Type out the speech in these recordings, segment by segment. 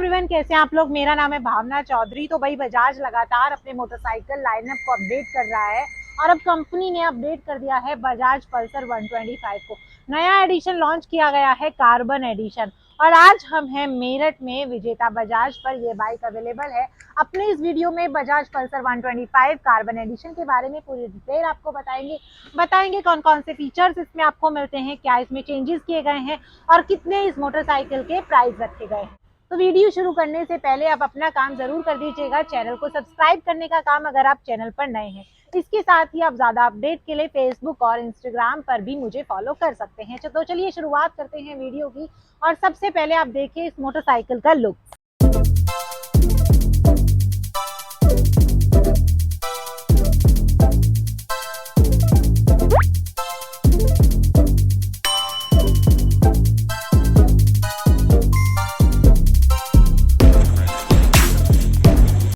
Everyone, कैसे हैं आप लोग। मेरा नाम है भावना चौधरी। तो भाई बजाज लगातार अपने मोटरसाइकिल लाइनअप को अपडेट कर रहा है और अब कंपनी ने अपडेट कर दिया है बजाज पल्सर 125 को। नया एडिशन लॉन्च किया गया है, कार्बन एडिशन। और आज हम हैं मेरठ में विजेता बजाज पर ये बाइक अवेलेबल है। अपने इस वीडियो में बजाज पल्सर 125 कार्बन एडिशन के बारे में पूरी डिटेल आपको बताएंगे कौन कौन से फीचर्स इसमें आपको मिलते हैं, क्या इसमें चेंजेस किए गए हैं और कितने इस मोटरसाइकिल के प्राइस रखे गए हैं। तो वीडियो शुरू करने से पहले आप अपना काम जरूर कर दीजिएगा, चैनल को सब्सक्राइब करने का काम अगर आप चैनल पर नए हैं। इसके साथ ही आप ज्यादा अपडेट के लिए फेसबुक और इंस्टाग्राम पर भी मुझे फॉलो कर सकते हैं। तो चलिए शुरुआत करते हैं वीडियो की। और सबसे पहले आप देखिए इस मोटरसाइकिल का लुक।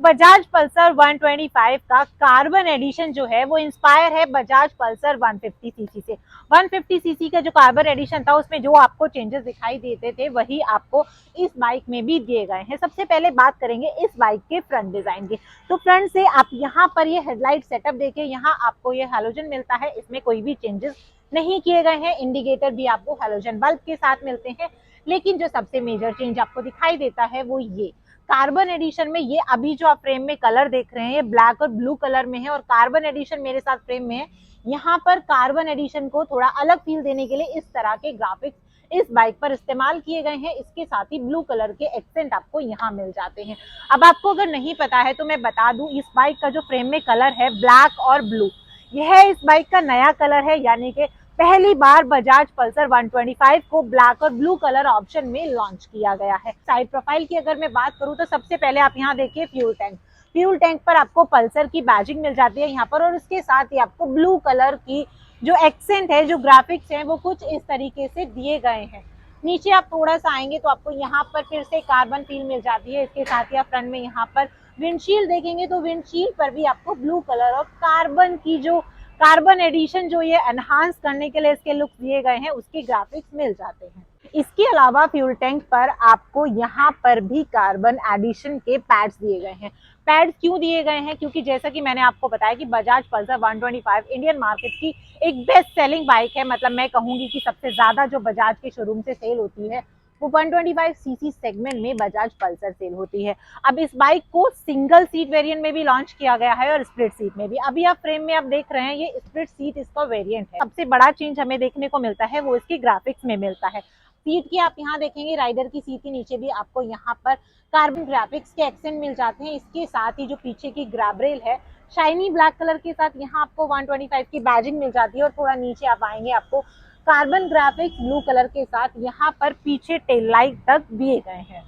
बजाज पल्सर 125 का कार्बन एडिशन जो है वो इंस्पायर है बजाज पल्सर 150 सीसी से। 150 सीसी का जो कार्बन एडिशन था उसमें जो आपको चेंजेस दिखाई देते थे वही आपको इस बाइक में भी दिए गए हैं। सबसे पहले बात करेंगे इस बाइक के फ्रंट डिजाइन की। तो फ्रंट से आप यहाँ पर ये हेडलाइट सेटअप देखिए, यहाँ आपको ये हैलोजन मिलता है, इसमें कोई भी चेंजेस नहीं किए गए हैं। इंडिकेटर भी आपको हैलोजन बल्ब के साथ मिलते हैं। लेकिन जो सबसे मेजर चेंज आपको दिखाई देता है वो ये कार्बन एडिशन में, ये अभी जो आप फ्रेम में कलर देख रहे हैं ये ब्लैक और ब्लू कलर में है और कार्बन एडिशन मेरे साथ फ्रेम में है। यहाँ पर कार्बन एडिशन को थोड़ा अलग फील देने के लिए इस तरह के ग्राफिक्स इस बाइक पर इस्तेमाल किए गए हैं। इसके साथ ही ब्लू कलर के एक्सेंट आपको यहाँ मिल जाते हैं। अब आपको अगर नहीं पता है तो मैं बता दूं, इस बाइक का जो फ्रेम में कलर है ब्लैक और ब्लू, यह इस बाइक का नया कलर है। यानी कि पहली बार बजाज पल्सर 125 को ब्लैक और ब्लू कलर ऑप्शन में लॉन्च किया गया है। साइड प्रोफाइल की अगर मैं बात करूं तो सबसे पहले आप यहां देखिए फ्यूल टैंक पर आपको पल्सर की बैजिंग मिल जाती है यहाँ पर, और उसके साथ ही आपको ब्लू कलर की जो एक्सेंट है, जो ग्राफिक्स हैं वो कुछ इस तरीके से दिए गए हैं। नीचे आप थोड़ा सा आएंगे तो आपको यहाँ पर फिर से कार्बन फील मिल जाती है। इसके साथ ही आप फ्रंट में यहाँ पर विंडशील्ड देखेंगे तो विंडशील्ड पर भी आपको ब्लू कलर और कार्बन की जो कार्बन एडिशन जो ये एनहांस करने के लिए इसके लुक दिए गए हैं उसके ग्राफिक्स मिल जाते हैं। इसके अलावा फ्यूल टैंक पर आपको यहाँ पर भी कार्बन एडिशन के पैड्स दिए गए हैं। पैड्स क्यों दिए गए हैं? क्योंकि जैसा कि मैंने आपको बताया कि बजाज पल्सर 125 इंडियन मार्केट की एक बेस्ट सेलिंग बाइक है। मतलब मैं कहूंगी कि सबसे ज्यादा जो बजाज के शोरूम से सेल होती है वो 125 सीसी सेगमेंट में बजाज पल्सर सेल होती है। अब इस बाइक को सिंगल सीट वेरिएंट में भी लॉन्च किया गया है और स्प्लिट सीट में भी। अभी आप फ्रेम में आप देख रहे हैं ये स्प्लिट सीट इसका वेरिएंट है। सबसे बड़ा चेंज हमें देखने को मिलता है वो इसकी ग्राफिक्स में मिलता है। सीट की आप यहाँ देखेंगे, राइडर की सीट के नीचे भी आपको यहाँ पर कार्बन ग्राफिक्स के एक्सेंट मिल जाते हैं। इसके साथ ही जो पीछे की ग्रैब रेल है शाइनी ब्लैक कलर के साथ यहाँ आपको 125 की बैजिंग मिल जाती है। और थोड़ा नीचे आप आएंगे आपको कार्बन ग्राफिक्स ब्लू कलर के साथ यहाँ पर पीछे टेल लाइट तक दिए गए हैं।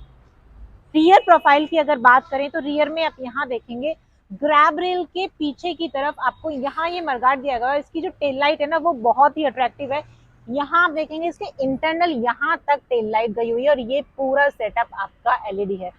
रियर प्रोफाइल की अगर बात करें तो रियर में आप यहाँ देखेंगे ग्रैब रेल के पीछे की तरफ आपको यहाँ ये मरगाट दिया गया है। इसकी जो टेल लाइट है ना वो बहुत ही अट्रैक्टिव है। यहाँ आप देखेंगे इसके इंटरनल यहाँ तक टेल लाइट गई हुई है और ये पूरा सेटअप आपका एलईडी है।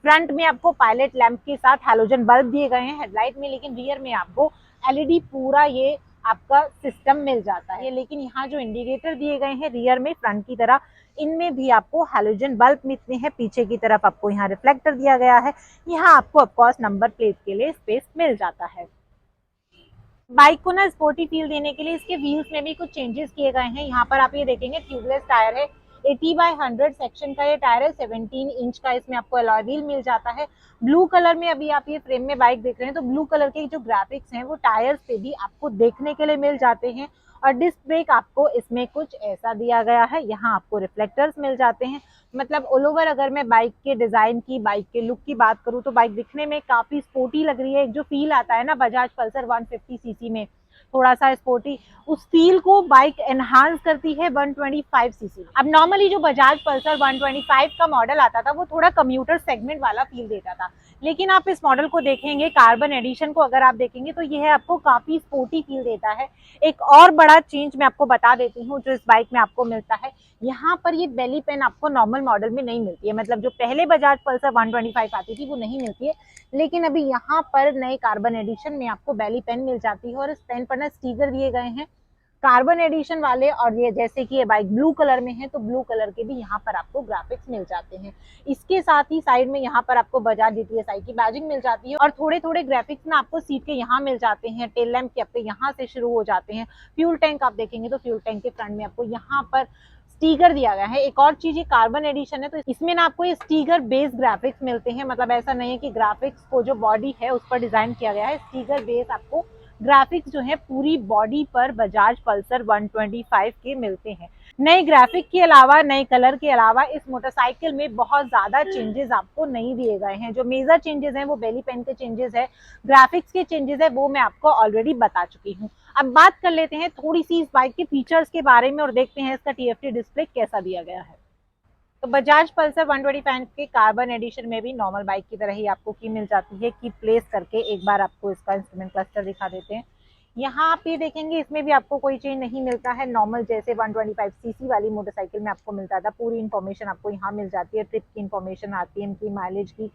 फ्रंट में आपको पायलट लैंप के साथ हैलोजन बल्ब दिए गए हैं हेडलाइट में, लेकिन रियर में आपको एलईडी पूरा ये आपका सिस्टम मिल जाता है। लेकिन यहाँ जो इंडिकेटर दिए गए हैं रियर में फ्रंट की तरह, इनमें भी आपको हैलोजन बल्ब मिलते हैं। पीछे की तरफ आपको यहाँ रिफ्लेक्टर दिया गया है। यहाँ आपको ऑफकोर्स नंबर प्लेट के लिए स्पेस मिल जाता है। बाइक को ना स्पोर्टी फील देने के लिए इसके व्हील्स में भी कुछ चेंजेस किए गए हैं। यहाँ पर आप ये देखेंगे ट्यूबलेस टायर है, 80/100 सेक्शन का ये टायर है। 17 इंच का इसमें आपको अलॉय व्हील मिल जाता है। ब्लू कलर में अभी आप ये फ्रेम में बाइक देख रहे हैं तो ब्लू कलर के जो ग्राफिक्स हैं वो टायर्स पे भी आपको देखने के लिए मिल जाते हैं। और डिस्क ब्रेक आपको इसमें कुछ ऐसा दिया गया है, यहाँ आपको रिफ्लेक्टर्स मिल जाते हैं। मतलब ऑल ओवर अगर मैं बाइक के डिजाइन की, बाइक के लुक की बात करूँ तो बाइक दिखने में काफी स्पोर्टी लग रही है। एक जो फील आता है ना बजाज पल्सर 150 सीसी में, थोड़ा सा स्पोर्टी, उस फील को बाइक एनहांस करती है 125 सीसी। अब नॉर्मली जो बजाज पल्सर 125 का मॉडल आता था वो थोड़ा कम्यूटर सेगमेंट वाला फील देता था, लेकिन आप इस मॉडल को देखेंगे कार्बन एडिशन को अगर आप देखेंगे तो यह आपको काफी स्पोर्टी फील देता है। एक और बड़ा चेंज मैं आपको बता देती हूँ जो इस बाइक में आपको मिलता है, यहाँ पर ये बेली पेन आपको नॉर्मल मॉडल में नहीं मिलती है। मतलब जो पहले बजाज पल्सर 125 आती थी वो नहीं मिलती है, लेकिन अभी यहाँ पर नए कार्बन एडिशन में आपको बेली पेन मिल जाती है। और इस पेन पर ना स्टिकर दिए गए हैं कार्बन एडिशन वाले, और ये जैसे कि ये बाइक ब्लू कलर में है तो ब्लू कलर के भी यहाँ पर आपको ग्राफिक्स मिल जाते हैं। इसके साथ ही साइड में यहाँ पर आपको बजाज DTSI की बैजिंग मिल जाती है, और थोड़े थोड़े ग्राफिक्स ना आपको सीट के यहाँ मिल जाते हैं, टेल लैंप के आपके यहाँ से शुरू हो जाते हैं। फ्यूल टैंक आप देखेंगे तो फ्यूल टैंक के फ्रंट में आपको यहाँ पर स्टीकर दिया गया है। एक और चीज, ये कार्बन एडिशन है तो इसमें ना आपको ये स्टीकर बेस्ड ग्राफिक्स मिलते हैं, मतलब ऐसा नहीं है कि ग्राफिक्स को जो बॉडी है उस पर डिजाइन किया गया है, स्टीकर बेस आपको ग्राफिक्स जो है पूरी बॉडी पर बजाज पल्सर 125 के मिलते हैं। नए ग्राफिक के अलावा, नए कलर के अलावा इस मोटरसाइकिल में बहुत ज्यादा चेंजेस आपको नहीं दिए गए हैं। जो मेजर चेंजेस हैं वो बेली पेन के चेंजेस है, ग्राफिक्स के चेंजेस है वो मैं आपको ऑलरेडी बता चुकी हूँ। अब बात कर लेते हैं थोड़ी सी इस बाइक के फीचर्स के बारे में और देखते हैं इसका TFT डिस्प्ले कैसा दिया गया है। तो बजाज पल्सर 125 के कार्बन एडिशन में भी नॉर्मल बाइक की तरह ही आपको की मिल जाती है, की प्लेस करके एक बार आपको इसका इंस्ट्रूमेंट क्लस्टर दिखा देते हैं। यहाँ आप ये देखेंगे इसमें भी आपको कोई चेंज नहीं मिलता है, नॉर्मल जैसे 125 सीसी वाली मोटरसाइकिल में आपको मिलता था। पूरी इन्फॉर्मेशन आपको यहाँ मिल जाती है, ट्रिप की इन्फॉर्मेशन, RPM की, माइलेज की,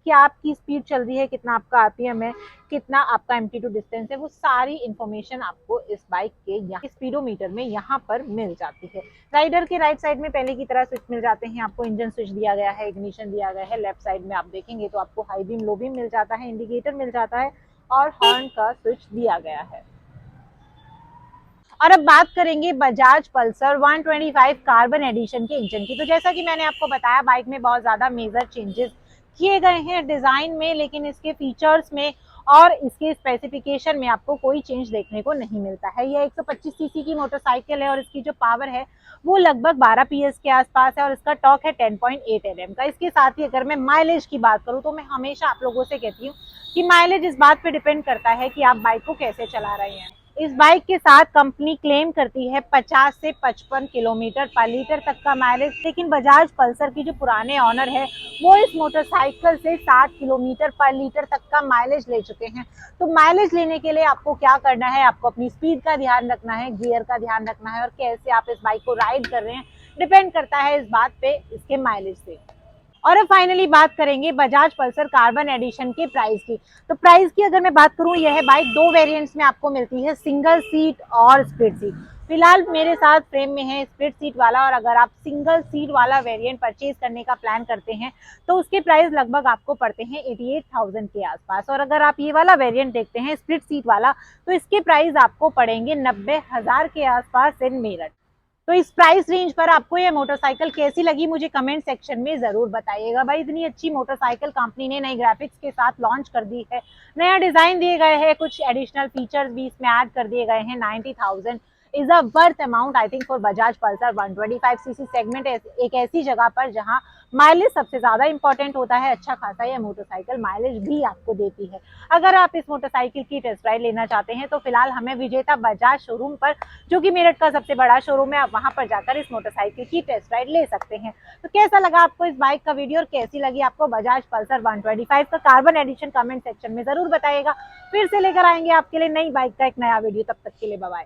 क्या आपकी स्पीड चल रही है, कितना आपका RPM है, कितना आपका एम्प्लीट्यूड डिस्टेंस है, वो सारी इन्फॉर्मेशन आपको इस बाइक के यहाँ स्पीडोमीटर में यहाँ पर मिल जाती है। राइडर के राइट साइड में पहले की तरह स्विच मिल जाते हैं आपको, इंजन स्विच दिया गया है, इग्निशन दिया गया है। लेफ्ट साइड में आप देखेंगे तो आपको हाई बीम, लो बीम मिल जाता है, इंडिकेटर मिल जाता है और हॉर्न का स्विच दिया गया है। और अब बात करेंगे बजाज पल्सर 125 कार्बन एडिशन के इंजन की। तो जैसा कि मैंने आपको बताया, बाइक में बहुत ज्यादा मेजर चेंजेस किए गए हैं डिजाइन में, लेकिन इसके फीचर्स में और इसके स्पेसिफिकेशन में आपको कोई चेंज देखने को नहीं मिलता है। यह 125 सीसी की मोटरसाइकिल है और इसकी जो पावर है वो लगभग 12 PS के आसपास है और इसका टॉर्क है 10.8 Nm का। इसके साथ ही अगर मैं माइलेज की बात करूं तो मैं हमेशा आप लोगों से कहती हूँ कि माइलेज इस बात पे डिपेंड करता है कि आप बाइक को कैसे चला रहे हैं। इस बाइक के साथ कंपनी क्लेम करती है 50 से 55 किलोमीटर पर लीटर तक का माइलेज, लेकिन बजाज पल्सर की जो पुराने ऑनर है वो इस मोटरसाइकिल से 60 किलोमीटर पर लीटर तक का माइलेज ले चुके हैं। तो माइलेज लेने के लिए आपको क्या करना है, आपको अपनी स्पीड का ध्यान रखना है, गियर का ध्यान रखना है और कैसे आप इस बाइक को राइड कर रहे हैं डिपेंड करता है इस बात पे, इसके माइलेज से। और अब फाइनली बात करेंगे बजाज पल्सर कार्बन एडिशन के प्राइस की। तो प्राइस की अगर मैं बात करूं, यह बाइक दो वेरिएंट्स में आपको मिलती है, सिंगल सीट और स्प्लिट सीट। फिलहाल मेरे साथ फ्रेम में है स्प्लिट सीट वाला, और अगर आप सिंगल सीट वाला वेरिएंट परचेज करने का प्लान करते हैं तो उसके प्राइस लगभग आपको पड़ते हैं 88,000 के आसपास। और अगर आप ये वाला वेरिएंट देखते हैं स्प्लिट सीट वाला, तो इसके प्राइस आपको पड़ेंगे 90,000 के आसपास इन मेरठ। तो इस प्राइस रेंज पर आपको ये मोटरसाइकिल कैसी लगी मुझे कमेंट सेक्शन में जरूर बताइएगा। भाई, इतनी अच्छी मोटरसाइकिल कंपनी ने नई ग्राफिक्स के साथ लॉन्च कर दी है, नया डिजाइन दिए गए हैं, कुछ एडिशनल फीचर्स भी इसमें ऐड कर दिए गए हैं। 90,000 is a worth amount I think for Bajaj Pulsar 125 CC segment, एक ऐसी जगह पर जहां माइलेज सबसे ज्यादा इंपॉर्टेंट होता है। अच्छा खासा यह मोटरसाइकिल माइलेज भी आपको देती है। अगर आप इस मोटरसाइकिल की टेस्ट राइड लेना चाहते हैं तो फिलहाल हमें विजेता बजाज शोरूम पर, जो कि मेरठ का सबसे बड़ा शोरूम है, आप वहां पर जाकर इस मोटरसाइकिल की टेस्ट राइड ले सकते हैं। तो कैसा लगा आपको इस बाइक का वीडियो और कैसी लगी आपको बजाज पल्सर 125 का कार्बन एडिशन, कमेंट सेक्शन में जरूर बताइएगा। फिर से लेकर आएंगे आपके लिए नई बाइक का एक नया वीडियो, तब तक के लिए बाय बाय।